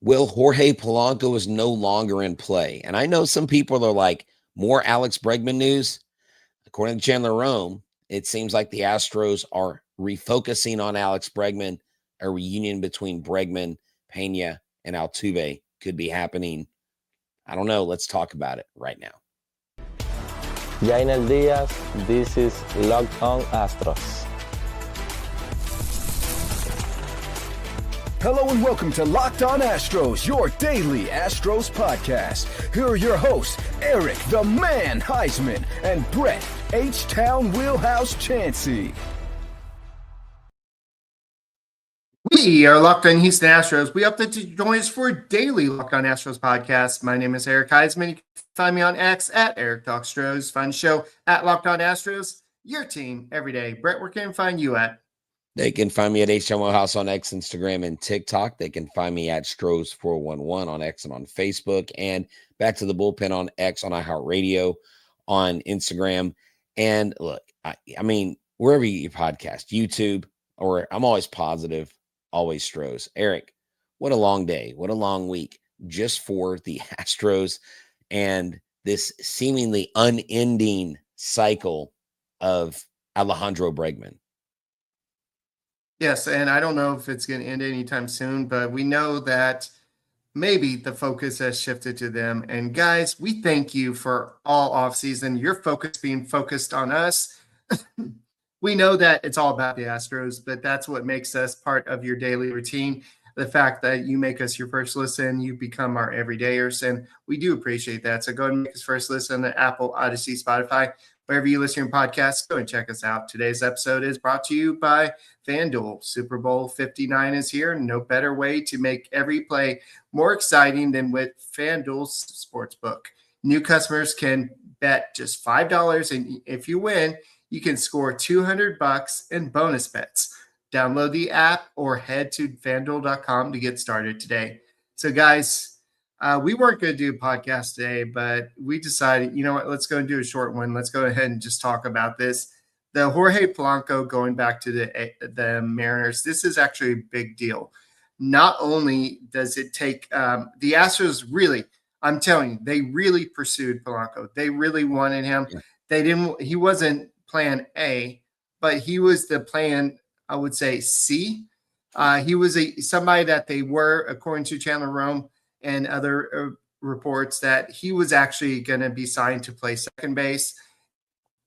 Will Jorge Polanco is no longer in play. And I know some people are like, more Alex Bregman news. According to Chandler Rome, it seems like the Astros are refocusing on Alex Bregman. A reunion between Bregman, Pena, and Altuve could be happening. I don't know. Let's talk about it right now. Jainel Diaz, this is Locked On Astros. Hello and welcome to Locked On Astros, your daily Astros podcast. Here are your hosts, Eric the Man Huysman and Brett H-Town Wheelhouse Chancey. We are Locked On Houston Astros. We hope that you join us for a daily Locked On Astros podcast. My name is Eric Huysman. You can find me on X at Eric Talkstros. Find the show at Locked On Astros. Your team every day. Brett, where can I find you at? They can find me at HMO House on X, Instagram, and TikTok. They can find me at Stros411 on X and on Facebook, and Back to the Bullpen on X, on iHeartRadio, on Instagram. And look, I mean, wherever you podcast, YouTube, or I'm always positive, always Stros. Eric, what a long day. What a long week just for the Astros and this seemingly unending cycle of Alejandro Bregman. Yes, and I don't know if it's going to end anytime soon, but we know that maybe the focus has shifted to them. And guys, we thank you for all offseason, your focus being focused on us. We know that it's all about the Astros, but that's what makes us part of your daily routine. The fact that you make us your first listen, you become our everydayers, and we do appreciate that. So go ahead and make us first listen to Apple, Odyssey, Spotify, wherever you listen to your podcasts. Go and check us out. Today's episode is brought to you by FanDuel. Super Bowl 59 is here. No better way to make every play more exciting than with FanDuel's Sportsbook. New customers can bet just $5, and if you win, you can score $200 in bonus bets. Download the app or head to FanDuel.com to get started today. So, guys, we weren't going to do a podcast today, but we decided, you know what, let's go and do a short one. Let's go ahead and just talk about this. The Jorge Polanco going back to the Mariners, this is actually a big deal. Not only does it take the Astros really, I'm telling you, they really pursued Polanco. They really wanted him. Yeah. He wasn't plan A, but he was the plan, I would say, C. He was somebody that they were, according to Chandler Rome and other reports, that he was actually going to be signed to play second base,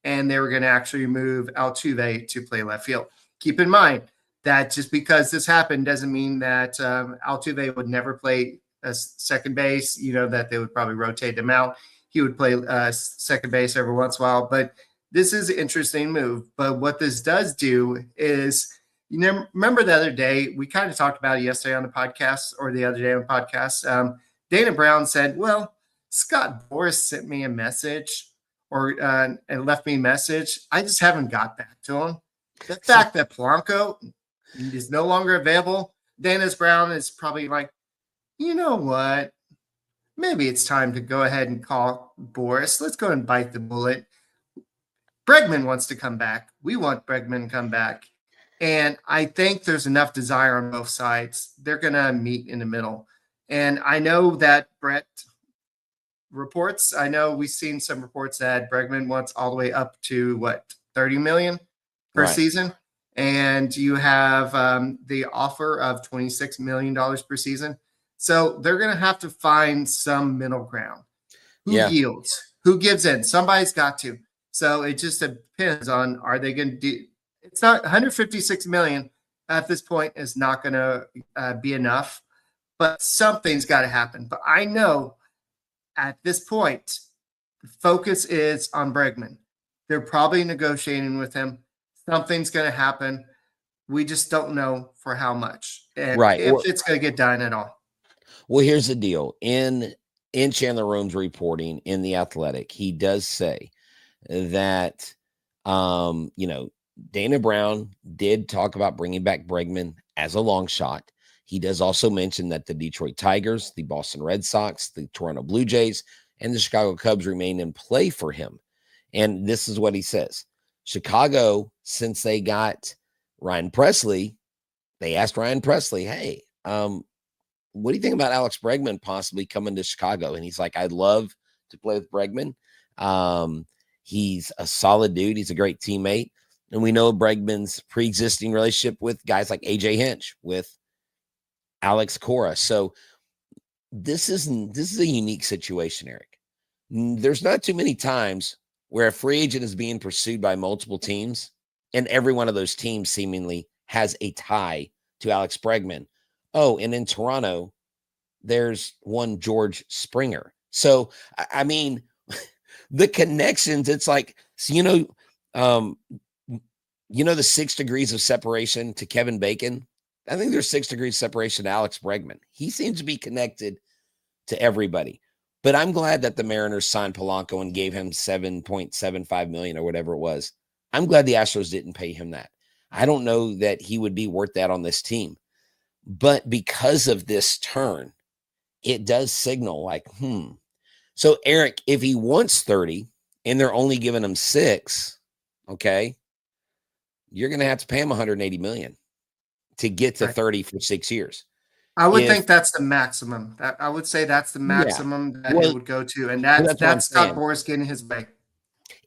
and they were going to actually move Altuve to play left field. Keep in mind that just because this happened doesn't mean that Altuve would never play second base, that they would probably rotate him out. He would play second base every once in a while, but this is an interesting move. But what this does do is, remember the other day, we kind of talked about it yesterday on the podcast, or the other day on the podcast. Dana Brown said, well, Scott Boras sent me a message and left me a message. I just haven't got back to him. The fact that Polanco is no longer available, Dana Brown is probably like, you know what? Maybe it's time to go ahead and call Boras. Let's go and bite the bullet. Bregman wants to come back. We want Bregman to come back. And I think there's enough desire on both sides. They're going to meet in the middle. And I know that Brett reports, I know we've seen some reports that Bregman wants all the way up to, $30 million per season. And you have the offer of $26 million per season. So they're going to have to find some middle ground. Who yields? Who gives in? Somebody's got to. So it just depends on, are they going to do – it's not $156 million at this point is not going to be enough, but something's got to happen. But I know at this point, the focus is on Bregman. They're probably negotiating with him. Something's going to happen. We just don't know for how much, and if it's going to get done at all. Well, here's the deal. In Chandler Rome's reporting in The Athletic, he does say that, Dana Brown did talk about bringing back Bregman as a long shot. He does also mention that the Detroit Tigers, the Boston Red Sox, the Toronto Blue Jays, and the Chicago Cubs remain in play for him. And this is what he says. Chicago, since they got Ryan Presley, they asked Ryan Presley, hey, what do you think about Alex Bregman possibly coming to Chicago? And he's like, I'd love to play with Bregman. He's a solid dude. He's a great teammate. And we know Bregman's pre-existing relationship with guys like AJ Hinch, with Alex Cora. So this is a unique situation, Eric. There's not too many times where a free agent is being pursued by multiple teams, and every one of those teams seemingly has a tie to Alex Bregman. Oh, and in Toronto, there's one George Springer. So, I mean, the connections, it's like, so, the 6 degrees of separation to Kevin Bacon. I think there's 6 degrees separation to Alex Bregman. He seems to be connected to everybody. But I'm glad that the Mariners signed Polanco and gave him $7.75 million or whatever it was. I'm glad the Astros didn't pay him that. I don't know that he would be worth that on this team. But because of this turn, it does signal like, So, Eric, if he wants 30 and they're only giving him 6, okay, you're going to have to pay him $180 million to get to 30 for 6 years. I would think that's the maximum. I would say that's the maximum that it would go to. And that's Scott Boras getting his way.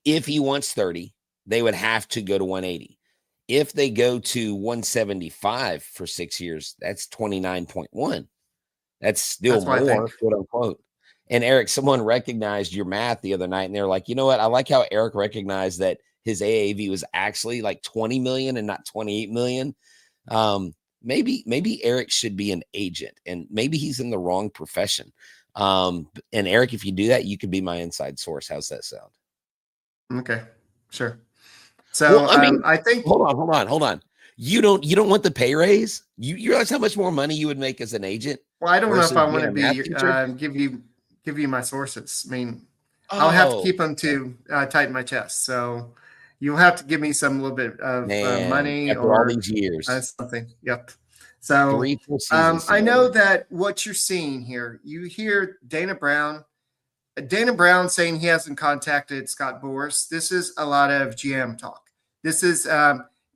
If he wants 30, they would have to go to 180. If they go to 175 for 6 years, that's 29.1. That's still more, quote unquote. And Eric, someone recognized your math the other night, and they're like, you know what? I like how Eric recognized that his AAV was actually like 20 million and not 28 million. Maybe Eric should be an agent, and maybe he's in the wrong profession. And Eric, if you do that, you could be my inside source. How's that sound? Okay, sure. So I think hold on. You don't want the pay raise? You realize how much more money you would make as an agent? Well, I don't know if I want to give you my sources. I mean, I'll have to keep them to tighten my chest. So you'll have to give me some little bit of money after all these years. Something. Yep. So I know that what you're seeing here, you hear Dana Brown saying he hasn't contacted Scott Boras. This is a lot of GM talk. This is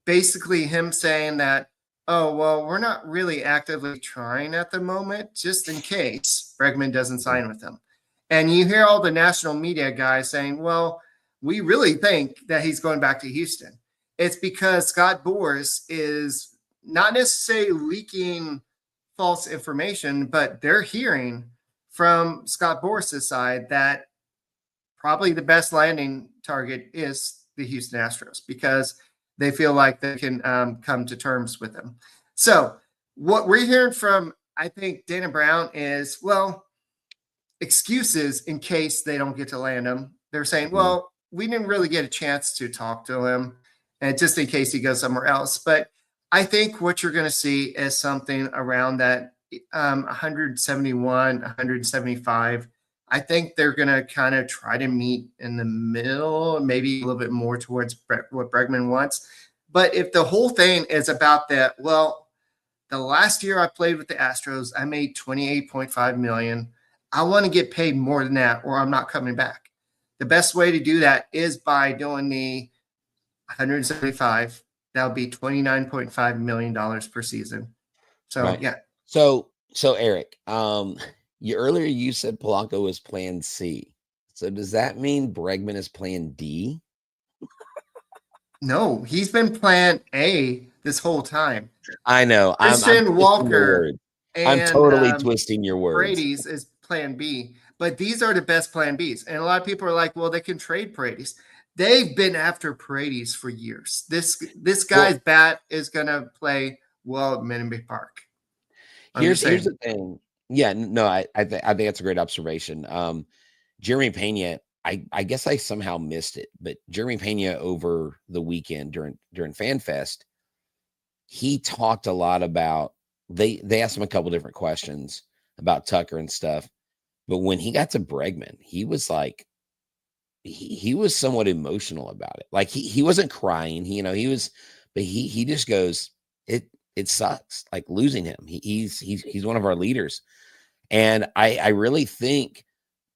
basically him saying that, oh, well, we're not really actively trying at the moment, just in case Bregman doesn't sign with them. And you hear all the national media guys saying, well, we really think that he's going back to Houston. It's because Scott Boras is not necessarily leaking false information, but they're hearing from Scott Boras' side that probably the best landing target is the Houston Astros, because they feel like they can come to terms with him. So what we're hearing from, I think, Dana Brown is, well, excuses in case they don't get to land him. They're saying, well, we didn't really get a chance to talk to him, and just in case he goes somewhere else. But I think what you're going to see is something around that 171, 175. I think they're going to kind of try to meet in the middle, maybe a little bit more towards what Bregman wants. But if the whole thing is about that, well, the last year I played with the Astros, I made $28.5 million. I want to get paid more than that, or I'm not coming back. The best way to do that is by doing the 175. That would be $29.5 million per season. So, right. Yeah. So Eric, earlier you said Polanco was plan C. So does that mean Bregman is plan D? No, he's been plan A this whole time. I know. Christian Walker. I'm totally twisting your words. Paredes is plan B, but these are the best plan Bs. And a lot of people are like, well, they can trade Paredes. They've been after Paredes for years. This guy's bat is going to play well at Minute Park. Here's the thing. Yeah, no, I think that's a great observation. Jeremy Pena, I guess I somehow missed it, but Jeremy Pena over the weekend during FanFest, he talked a lot about, they asked him a couple different questions about Tucker and stuff, but when he got to Bregman, he was like, he was somewhat emotional about it. Like he wasn't crying, but he just goes, it sucks, like losing him. He's one of our leaders. And I really think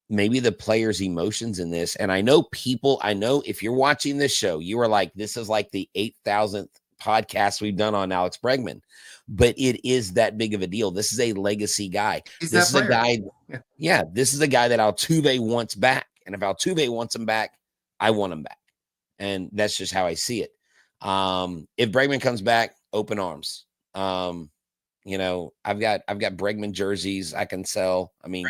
maybe the players' emotions in this, and I know if you're watching this show, you are like, this is like the 8,000th podcasts we've done on Alex Bregman, but it is that big of a deal. This is a legacy guy. He's This that is player. a guy. Yeah, this is a guy that Altuve wants back. And if Altuve wants him back, I want him back. And that's just how I see it. If Bregman comes back, open arms. You know, I've got Bregman jerseys I can sell. I mean,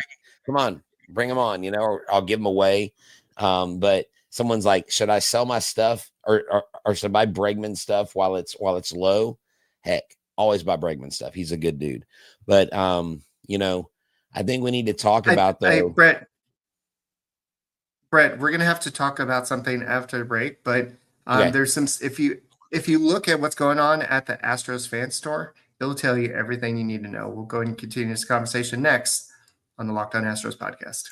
come on, bring them on, you know, or I'll give them away. But someone's like, should I sell my stuff or should I buy Bregman stuff while it's low? Heck, always buy Bregman stuff. He's a good dude. But you know, I think we need to talk about though. Brett, we're gonna have to talk about something after the break, but Okay. there's some if you look at what's going on at the Astros fan store, it'll tell you everything you need to know. We'll go ahead and continue this conversation next on the Locked On Astros podcast.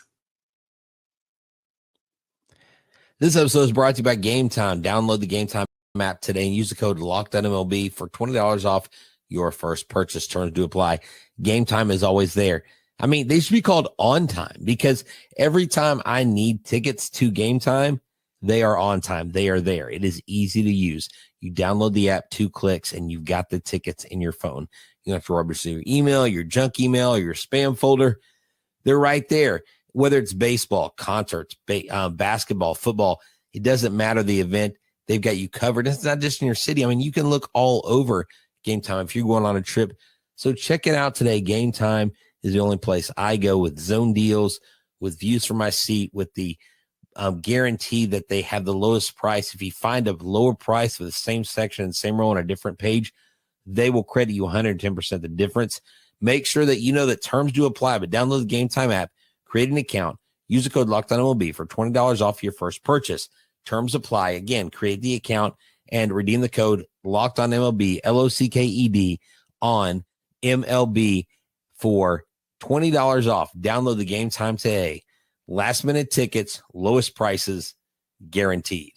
This episode is brought to you by Gametime. Download the Gametime app today and use the code LOCKEDONMLB for $20 off your first purchase. Terms do apply. Gametime is always there. I mean, they should be called On Time because every time I need tickets to Gametime, they are on time. They are there. It is easy to use. You download the app, 2 clicks, and you've got the tickets in your phone. You don't have to rubber your email, your junk email, or your spam folder. They're right there. Whether it's baseball, concerts, basketball, football, it doesn't matter the event. They've got you covered. It's not just in your city. I mean, you can look all over Gametime if you're going on a trip. So check it out today. Gametime is the only place I go with zone deals, with views from my seat, with the guarantee that they have the lowest price. If you find a lower price for the same section and same row on a different page, they will credit you 110% the difference. Make sure that you know that terms do apply, but download the Gametime app, create an account, use the code LOCKEDONMLB for $20 off your first purchase. Terms apply. Again, create the account and redeem the code LOCKEDONMLB, LOCKED on MLB for $20 off. Download the Gametime today. Last minute tickets, lowest prices, guaranteed.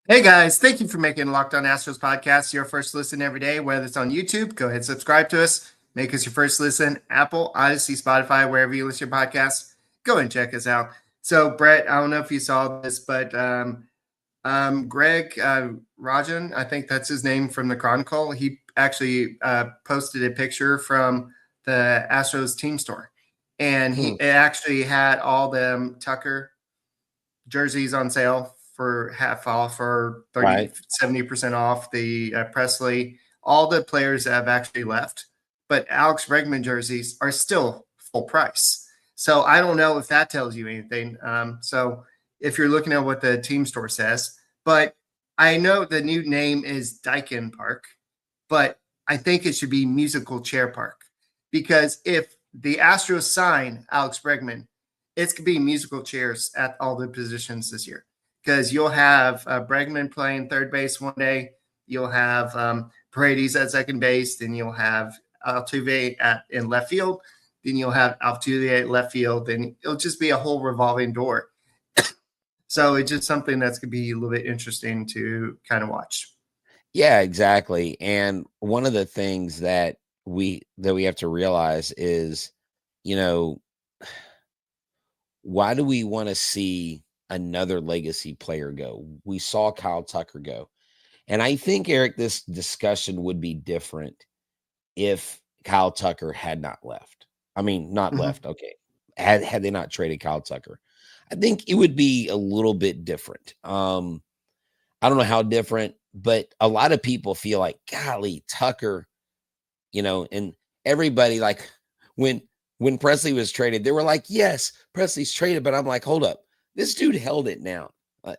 Hey guys, thank you for making Locked On Astros podcast your first listen every day. Whether it's on YouTube, go ahead and subscribe to us. Make us your first listen. Apple, Odyssey, Spotify, wherever you listen to your podcasts, go and check us out. So, Brett, I don't know if you saw this, but Greg Rajan, I think that's his name from the Chronicle, he actually posted a picture from the Astros team store. And it actually had all them Tucker jerseys on sale for half off or 70% off. The Presley, all the players have actually left, but Alex Bregman jerseys are still full price. So I don't know if that tells you anything. So if you're looking at what the team store says, but I know the new name is Daikin Park, but I think it should be Musical Chair Park, because if the Astros sign Alex Bregman, it's going to be musical chairs at all the positions this year, because you'll have Bregman playing third base one day. You'll have Paredes at second base. Then you'll have Altuve in left field. Then you'll have Altuve at left field. Then it'll just be a whole revolving door. So it's just something that's going to be a little bit interesting to kind of watch. Yeah, exactly. And one of the things that we have to realize is, you know, why do we want to see another legacy player go? We saw Kyle Tucker go. And I think, Eric, this discussion would be different if Kyle Tucker had not left. I mean, not left. Okay. Had they not traded Kyle Tucker, I think it would be a little bit different. I don't know how different, but a lot of people feel like, golly, Tucker, you know, and everybody, like when Presley was traded, they were like, yes, Presley's traded. But I'm like, hold up. This dude held it down.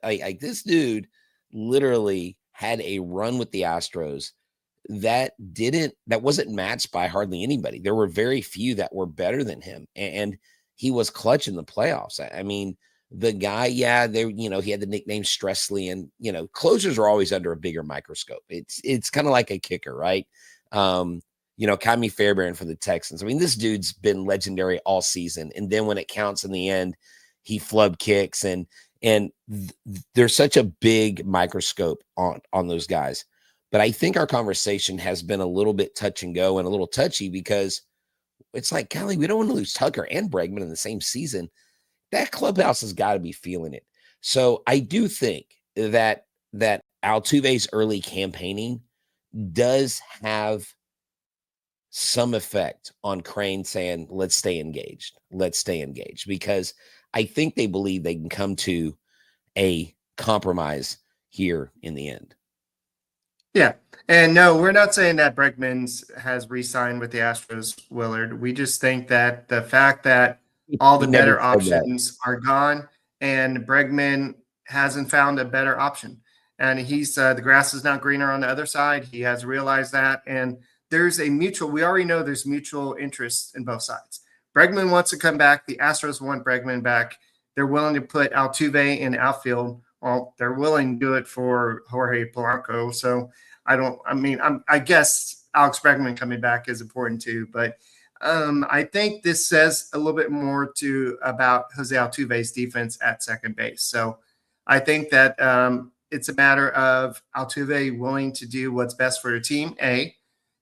Like this dude literally had a run with the Astros that wasn't matched by hardly anybody. There were very few that were better than him. And he was clutch in the playoffs. I mean, the guy, he had the nickname Stressley, and, you know, closers are always under a bigger microscope. It's kind of like a kicker, right? Kami Fairbairn for the Texans. I mean, this dude's been legendary all season. And then when it counts in the end, he flub kicks, and there's such a big microscope on those guys. But I think our conversation has been a little bit touch and go and a little touchy, because it's like, golly, we don't want to lose Tucker and Bregman in the same season. That clubhouse has got to be feeling it. So I do think that Altuve's early campaigning does have some effect on Crane saying, let's stay engaged. Let's stay engaged, because I think they believe they can come to a compromise here in the end. Yeah. And no, we're not saying that Bregman has re-signed with the Astros, Willard. We just think that the fact that all the He never better said that. options are gone and Bregman hasn't found a better option. And he's the grass is not greener on the other side. He has realized that. And there's we already know there's mutual interest in both sides. Bregman wants to come back. The Astros want Bregman back. They're willing to put Altuve in outfield. Well, they're willing to do it for Jorge Polanco. So I guess Alex Bregman coming back is important too. But I think this says a little bit more about Jose Altuve's defense at second base. So I think that it's a matter of Altuve willing to do what's best for the team,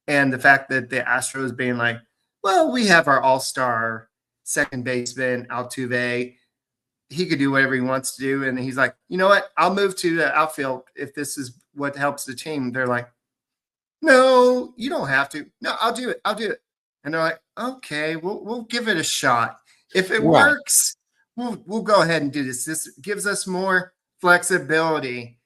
and the fact that the Astros being like, well, we have our all-star second baseman, Altuve. He could do whatever he wants to do. And he's like, you know what? I'll move to the outfield if this is what helps the team. They're like, no, you don't have to. No, I'll do it. I'll do it. And they're like, okay, we'll give it a shot. If it works, we'll go ahead and do this. This gives us more flexibility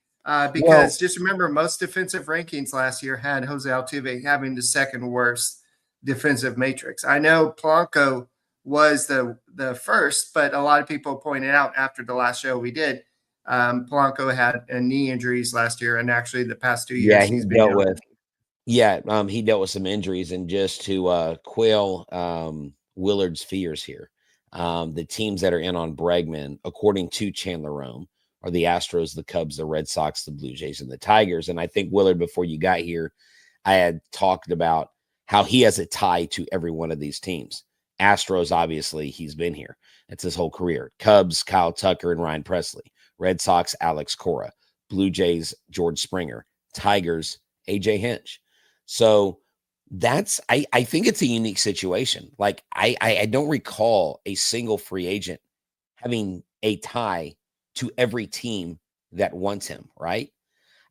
because just remember, most defensive rankings last year had Jose Altuve having the second worst defensive matrix. I know Polanco was the first, but a lot of people pointed out after the last show we did, Polanco had knee injuries last year, and actually the past 2 years. Yeah, he dealt with some injuries, and just to quell Willard's fears here, the teams that are in on Bregman, according to Chandler Rome, are the Astros, the Cubs, the Red Sox, the Blue Jays, and the Tigers. And I think, Willard, before you got here, I had talked about how he has a tie to every one of these teams. Astros, obviously, he's been here. That's his whole career. Cubs, Kyle Tucker and Ryan Presley. Red Sox, Alex Cora. Blue Jays, George Springer. Tigers, AJ Hinch. So I think it's a unique situation. Like, I don't recall a single free agent having a tie to every team that wants him, right?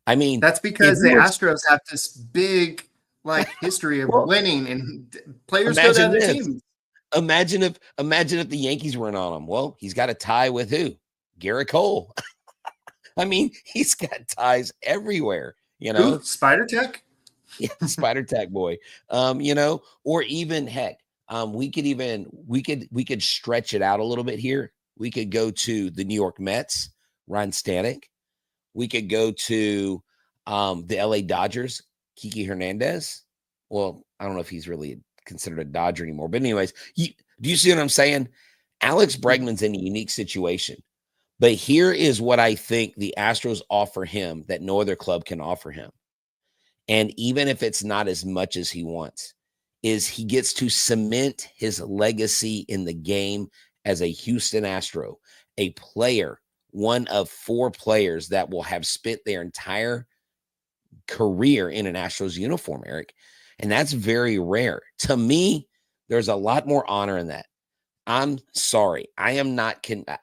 I mean, that's because the Astros have this big history of winning, and players go to other teams. Imagine if the Yankees weren't on him. Well, he's got a tie with who? Garrett Cole. I mean, he's got ties everywhere, Ooh, Spider Tech. Yeah, Spider Tech boy. Or even heck, we could stretch it out a little bit here. We could go to the New York Mets, Ron Stanek. We could go to the LA Dodgers, Kiki Hernandez. Well, I don't know if he's really considered a Dodger anymore. But anyways, do you see what I'm saying? Alex Bregman's in a unique situation. But here is what I think the Astros offer him that no other club can offer him. And even if it's not as much as he wants, is he gets to cement his legacy in the game as a Houston Astro, a player, one of 4 players that will have spent their entire career in an Astros uniform, Eric. And that's very rare. To me, there's a lot more honor in that. I'm sorry. I am not, I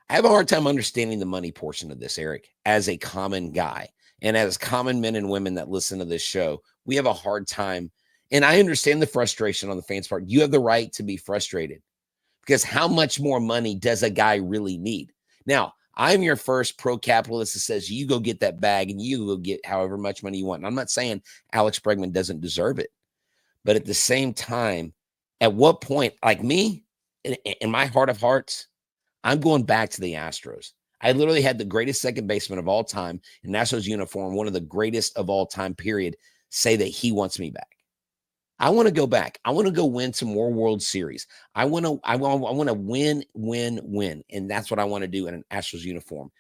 have a hard time understanding the money portion of this, Eric, as a common guy. And as common men and women that listen to this show, we have a hard time. And I understand the frustration on the fans' part. You have the right to be frustrated, because how much more money does a guy really need? Now, I'm your first pro-capitalist that says you go get that bag and you go get however much money you want. And I'm not saying Alex Bregman doesn't deserve it. But at the same time, at what point, like me, in my heart of hearts, I'm going back to the Astros. I literally had the greatest second baseman of all time in Astros uniform, one of the greatest of all time, period, say that he wants me back. I want to go back. I want to go win some more World Series. I want to win. And that's what I want to do in an Astros uniform.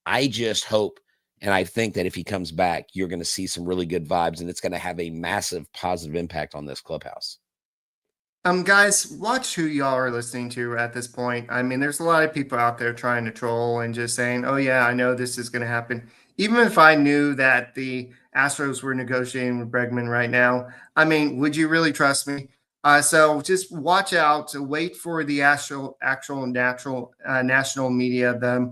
I just hope, and I think that if he comes back, you're going to see some really good vibes, and it's going to have a massive positive impact on this clubhouse. Guys, watch who y'all are listening to at this point. I mean, there's a lot of people out there trying to troll and just saying, oh yeah, I know this is going to happen. Even if I knew that the Astros were negotiating with Bregman right now, I mean, would you really trust me? So just watch out, wait for the actual national media,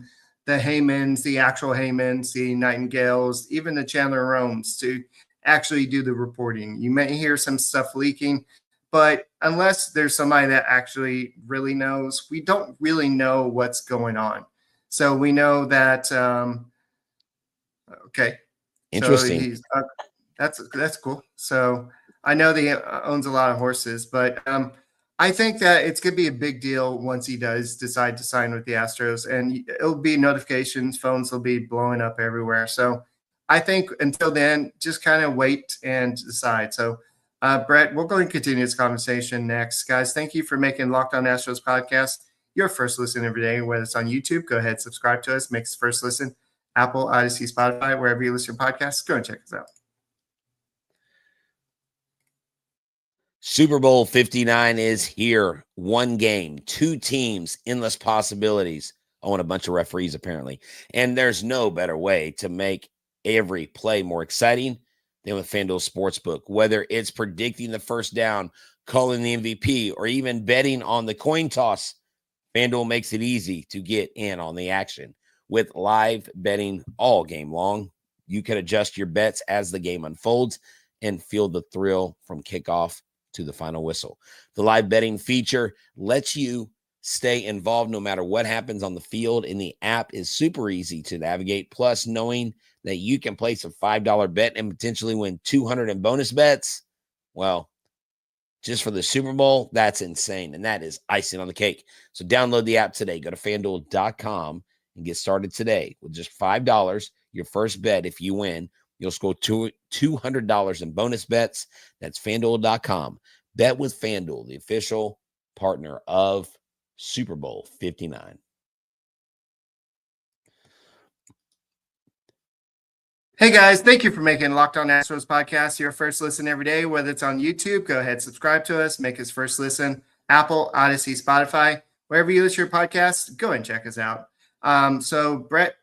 the Heymans, the actual Heymans, the Nightingales, even the Chandler Romes to actually do the reporting. You may hear some stuff leaking, but unless there's somebody that actually really knows, we don't really know what's going on. So we know that, okay. Interesting. So he's, that's cool. So I know that he owns a lot of horses, but I think that it's going to be a big deal once he does decide to sign with the Astros, and it'll be notifications, phones will be blowing up everywhere. So I think until then, just kind of wait and decide. So, Brett, we're going to continue this conversation next. Guys, thank you for making Locked On Astros podcast your first listen every day, whether it's on YouTube. Go ahead, subscribe to us, make us first listen. Apple, Odyssey, Spotify, wherever you listen to podcasts, go and check us out. Super Bowl 59 is here. One game, two teams, endless possibilities. I want a bunch of referees, apparently. And there's no better way to make every play more exciting than with FanDuel Sportsbook. Whether it's predicting the first down, calling the MVP, or even betting on the coin toss, FanDuel makes it easy to get in on the action. With live betting all game long, you can adjust your bets as the game unfolds and feel the thrill from kickoff to the final whistle. The live betting feature lets you stay involved no matter what happens on the field, and the app is super easy to navigate. Plus, knowing that you can place a $5 bet and potentially win $200 in bonus bets, well, just for the Super Bowl, that's insane, and that is icing on the cake. So download the app today. Go to FanDuel.com and get started today with just $5. Your first bet, if you win, you'll score $200 in bonus bets. That's FanDuel.com. Bet with FanDuel, the official partner of Super Bowl 59. Hey guys, thank you for making Locked On Astros podcast your first listen every day. Whether it's on YouTube, go ahead, subscribe to us, make us first listen. Apple, Odyssey, Spotify, wherever you listen to your podcast, go and check us out. So Brett,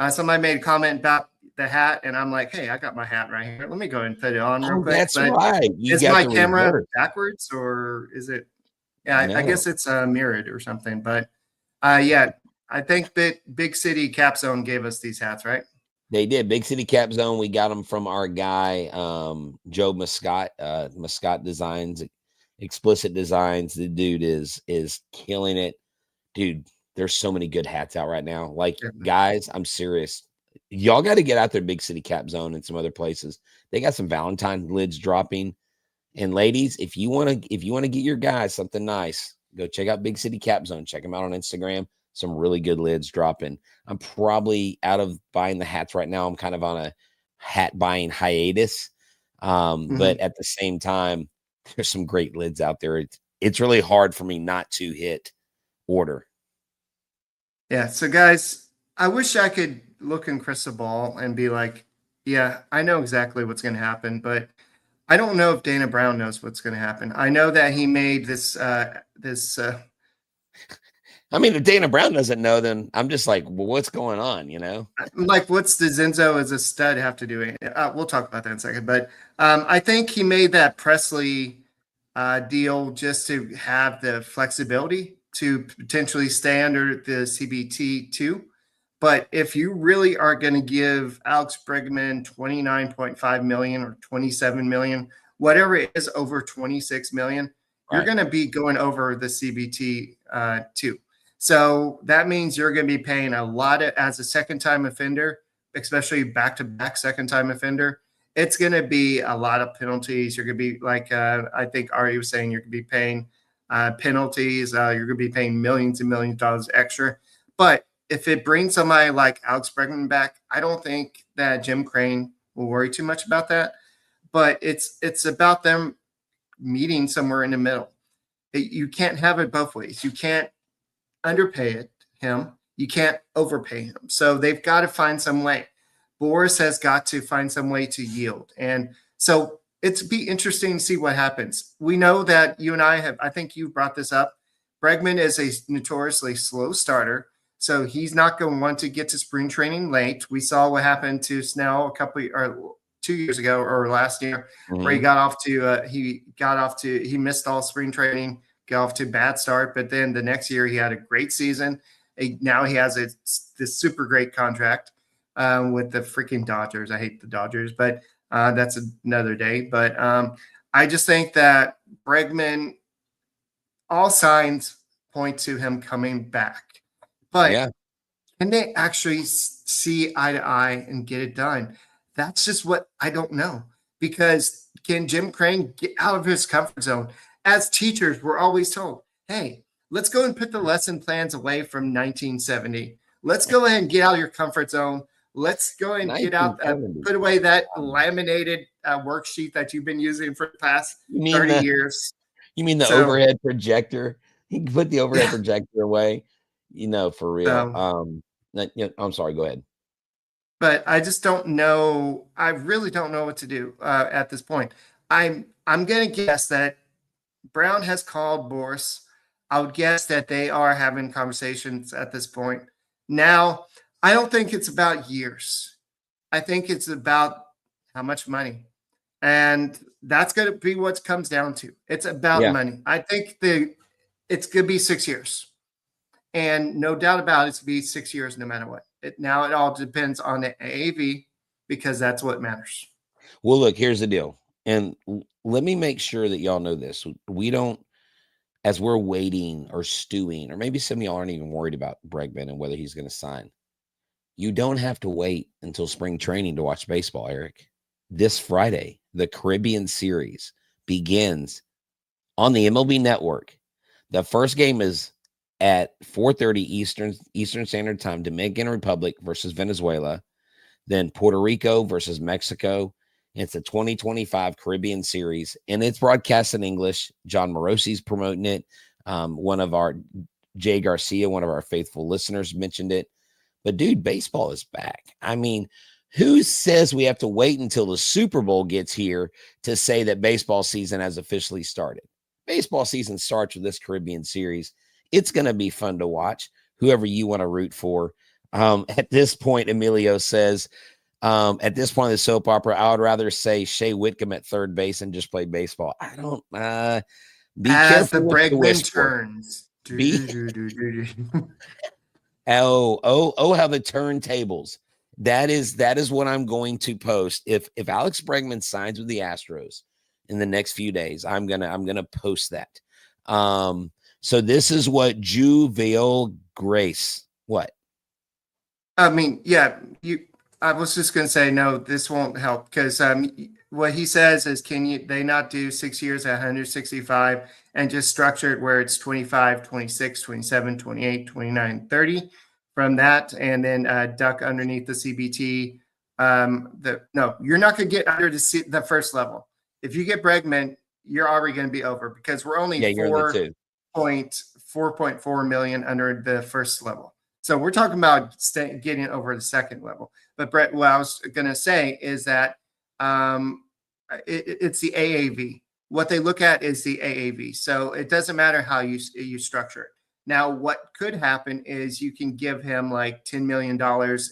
somebody made a comment about the hat, and I'm like, hey, I got my hat right here. Let me go and put it on real quick. That's right. Is my camera backwards, or is it? Yeah, No. I guess it's mirrored or something. But yeah, I think that Big City Cap Zone gave us these hats, right? They did. Big City Cap Zone. We got them from our guy, Joe Muscat, Muscat Designs, Explicit Designs. The dude is killing it. Dude, there's so many good hats out right now. Like, guys, I'm serious. Y'all got to get out there, Big City Cap Zone and some other places. They got some Valentine lids dropping. And ladies, if you want to get your guys something nice, go check out Big City Cap Zone. Check them out on Instagram. Some really good lids dropping. I'm probably out of buying the hats right now. I'm kind of on a hat buying hiatus. But at the same time, there's some great lids out there. It's really hard for me not to hit order. Yeah. So guys, I wish I could look in crystal ball and be like, yeah, I know exactly what's going to happen, but I don't know if Dana Brown knows what's going to happen. I know that he made this, I mean, if Dana Brown doesn't know, then I'm just like, well, what's going on, you know? Like, what's the Zenzo as a stud have to do? We'll talk about that in a second. But I think he made that Presley deal just to have the flexibility to potentially stay under the CBT too. But if you really are going to give Alex Bregman $29.5 million or $27 million, whatever it is over $26 million, you're going to be going over the CBT too. So that means you're going to be paying a lot as a second-time offender, especially back-to-back second-time offender. It's going to be a lot of penalties. You're going to be like I think Ari was saying, you're going to be paying penalties. You're going to be paying millions and millions of dollars extra. But if it brings somebody like Alex Bregman back, I don't think that Jim Crane will worry too much about that. But it's about them meeting somewhere in the middle. You can't have it both ways. You can't underpay him. You can't overpay him. So they've got to find some way. Boris has got to find some way to yield. And so it's be interesting to see what happens. We know that you and I think you brought this up. Bregman is a notoriously slow starter. So he's not going to want to get to spring training late. We saw what happened to Snell 2 years ago or last year, where he missed all spring training, got off to a bad start, but then the next year he had a great season. Now he has this super great contract with the freaking Dodgers. I hate the Dodgers, but that's another day. But I just think that Bregman, all signs point to him coming back. But can they actually see eye to eye and get it done? That's just what I don't know. Because can Jim Crane get out of his comfort zone? As teachers, we're always told, hey, let's go and put the lesson plans away from 1970. Let's go ahead and get out of your comfort zone. Let's go and get out, put away that laminated worksheet that you've been using for the past 30 years. You mean the overhead projector? He can put the overhead projector away, for real. I'm sorry, go ahead. But I just don't know. I really don't know what to do at this point. I'm going to guess that Brown has called Boris. I would guess that they are having conversations at this point. Now, I don't think it's about years. I think it's about how much money. And that's going to be what it comes down to. It's about money. I think it's going to be 6 years. And no doubt about it, it's going to be 6 years no matter what. It all depends on the AAV because that's what matters. Well, look, here's the deal. And let me make sure that y'all know this. We don't, as we're waiting or stewing, or maybe some of y'all aren't even worried about Bregman and whether he's going to sign. You don't have to wait until spring training to watch baseball, Eric. This Friday, the Caribbean Series begins on the MLB Network. The first game is at 4:30 Eastern Standard Time, Dominican Republic versus Venezuela, then Puerto Rico versus Mexico. It's a 2025 Caribbean Series, and it's broadcast in English. John Morosi's promoting it. Jay Garcia, one of our faithful listeners, mentioned it. But, dude, baseball is back. I mean, who says we have to wait until the Super Bowl gets here to say that baseball season has officially started? Baseball season starts with this Caribbean Series. It's going to be fun to watch, whoever you want to root for. At this point, Emilio says, at this point of the soap opera, I would rather say Shea Whitcomb at third base and just play baseball. I don't be as careful the Bregman turns. How the turntables. That is what I'm going to post. If Alex Bregman signs with the Astros in the next few days, I'm gonna post that. So this is what Juviel Grace. What? I mean, I was just going to say, no, this won't help because what he says is, they not do 6 years at 165 and just structure it where it's 25, 26, 27, 28, 29, 30 from that, and then duck underneath the CBT. No, you're not going to get under the first level. If you get Bregman, you're already going to be over because we're only 4.4 million under the first level. So we're talking about getting over the second level. But Brett, what I was going to say is that it's the AAV. What they look at is the AAV. So it doesn't matter how you structure it. Now, what could happen is you can give him like $10 million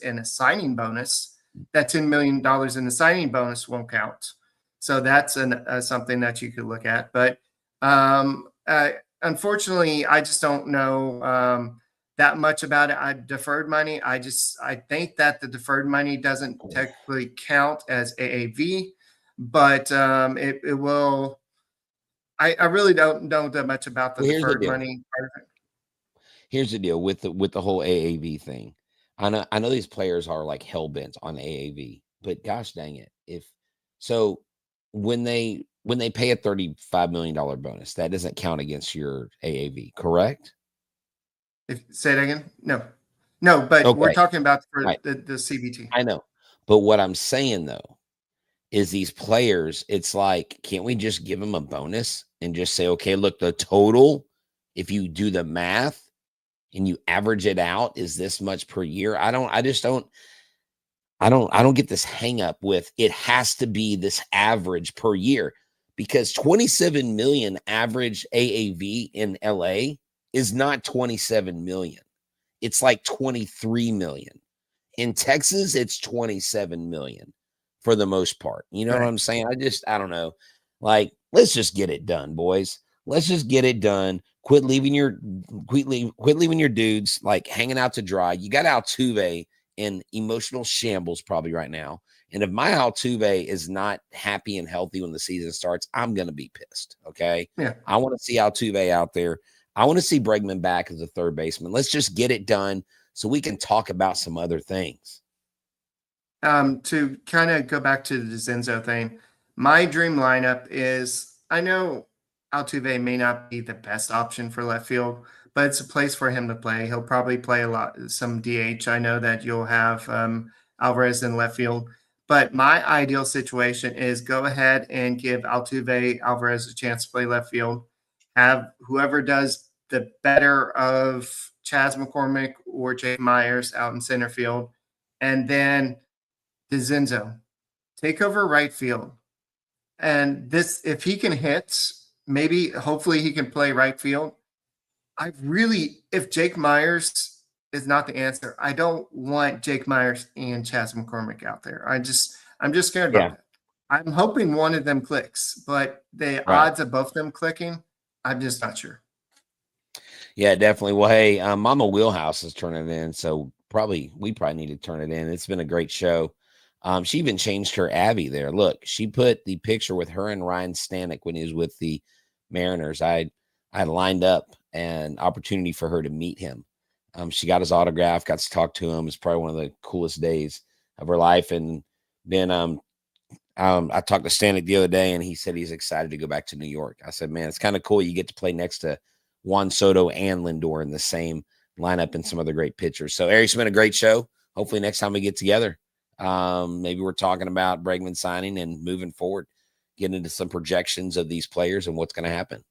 in a signing bonus. That $10 million in the signing bonus won't count. So that's something that you could look at. But unfortunately, I just don't know that much about it. Deferred money. I think that the deferred money doesn't technically count as AAV, but it will. I really don't know that much about the deferred money. Here's the deal with the whole AAV thing. I know these players are like hell bent on AAV, but gosh dang it, when they pay a $35 million bonus, that doesn't count against your AAV, correct? Say it again. No, but okay. We're talking about the CBT. I know, but what I'm saying though is these players, it's like, can't we just give them a bonus and just say, okay, look, the total, if you do the math and you average it out, is this much per year? I don't get this hang up with it has to be this average per year, because 27 million average AAV in LA is not 27 million. It's like 23 million. In Texas, it's 27 million for the most part. You know what I'm saying? I don't know. Like, let's just get it done, boys. Let's just get it done. Quit leaving your dudes like hanging out to dry. You got Altuve in emotional shambles probably right now. And if my Altuve is not happy and healthy when the season starts, I'm going to be pissed. Okay. Yeah. I want to see Altuve out there. I want to see Bregman back as a third baseman. Let's just get it done so we can talk about some other things. To kind of go back to the Zenzo thing, my dream lineup is, I know Altuve may not be the best option for left field, but it's a place for him to play. He'll probably play some DH. I know that you'll have Alvarez in left field, but my ideal situation is go ahead and give Altuve, Alvarez a chance to play left field. Have whoever does the better of Chas McCormick or Jake Myers out in center field, and then DeZenzo take over right field. And this, if he can hit, maybe hopefully he can play right field. If Jake Myers is not the answer, I don't want Jake Myers and Chas McCormick out there. I'm just scared about it. I'm hoping one of them clicks, but the odds of both of them clicking, I'm just not sure. Yeah, definitely. Well, hey, Mama Wheelhouse is turning it in, so we probably need to turn it in. It's been a great show. She even changed her Abby there. Look, she put the picture with her and Ryan Stanek when he was with the Mariners. I lined up an opportunity for her to meet him. She got his autograph, got to talk to him. It's probably one of the coolest days of her life. And then I talked to Stanek the other day, and he said he's excited to go back to New York. I said, man, it's kind of cool. You get to play next to Juan Soto and Lindor in the same lineup and some other great pitchers. So, Eric's been a great show. Hopefully next time we get together, maybe we're talking about Bregman signing and moving forward, getting into some projections of these players and what's going to happen.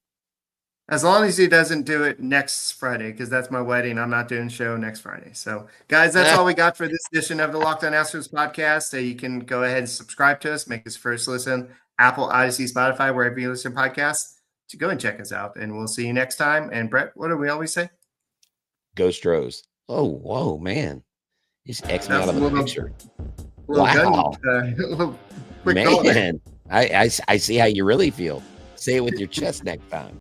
As long as he doesn't do it next Friday, because that's my wedding. I'm not doing a show next Friday. So, guys, that's all we got for this edition of the Locked On Astros podcast. You can go ahead and subscribe to us, make us first listen, Apple, Odyssey, Spotify, wherever you listen to podcasts, to go and check us out. And we'll see you next time. And, Brett, what do we always say? Go Stros. Oh, whoa, man. You just X me out of the picture. Wow. Man, I see how you really feel. Say it with your chest next time.